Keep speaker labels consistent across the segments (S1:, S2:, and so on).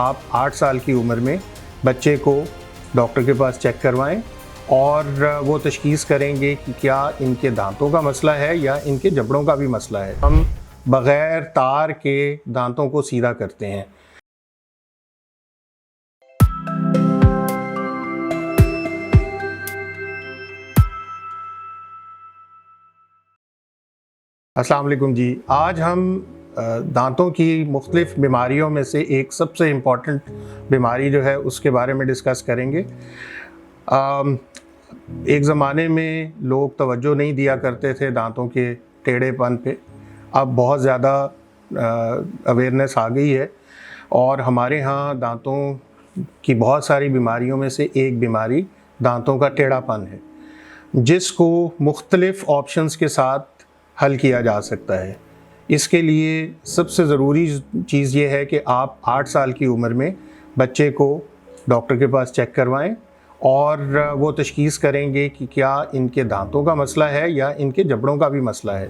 S1: आप 8 साल की उम्र में बच्चे को डॉक्टर के पास चेक करवाएं और वो तशख़ीस करेंगे कि क्या इनके दांतों का मसला है या इनके जबड़ों का भी मसला है। हम बग़ैर तार के दांतों को सीधा करते हैं। अस्सलाम वालेकुम जी। आज हम दांतों की मुख्तलिफ़ बीमारियों में से एक सबसे इम्पॉर्टेंट बीमारी जो है उसके बारे में डिस्कस करेंगे। एक ज़माने में लोग तवज्जो नहीं दिया करते थे दांतों के टेढ़ेपन पे। अब बहुत ज़्यादा अवेयरनेस आ गई है और हमारे यहाँ दांतों की बहुत सारी बीमारियों में से एक बीमारी दांतों का टेढ़ापन है, जिसको मुख्तलिफ़ ऑप्शंस के साथ हल किया जा सकता है। इसके लिए सबसे ज़रूरी चीज़ ये है कि आप 8 साल की उम्र में बच्चे को डॉक्टर के पास चेक करवाएं और वो तशख़ीस करेंगे कि क्या इनके दांतों का मसला है या इनके जबड़ों का भी मसला है।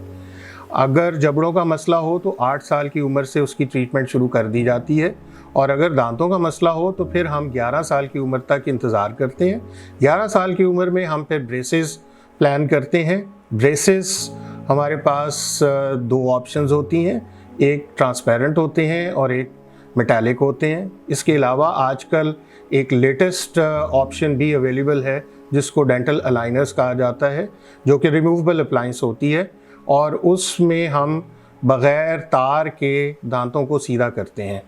S1: अगर जबड़ों का मसला हो तो 8 साल की उम्र से उसकी ट्रीटमेंट शुरू कर दी जाती है और अगर दांतों का मसला हो तो फिर हम 11 साल की उम्र तक इंतज़ार करते हैं। 11 साल की उम्र में हम फिर ब्रेसेस प्लान करते हैं। ब्रेसेस हमारे पास 2 ऑप्शंस होती हैं, एक ट्रांसपेरेंट होते हैं और एक मेटालिक होते हैं। इसके अलावा आजकल एक लेटेस्ट ऑप्शन भी अवेलेबल है जिसको डेंटल अलाइनर्स कहा जाता है, जो कि रिमूवेबल अप्लायंस होती है और उसमें हम बग़ैर तार के दांतों को सीधा करते हैं।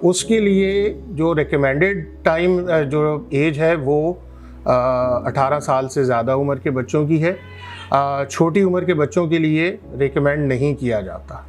S1: उसके लिए जो रिकमेंडेड टाइम जो एज है वो 18 साल से ज़्यादा उम्र के बच्चों की है। छोटी उम्र के बच्चों के लिए रिकमेंड नहीं किया जाता।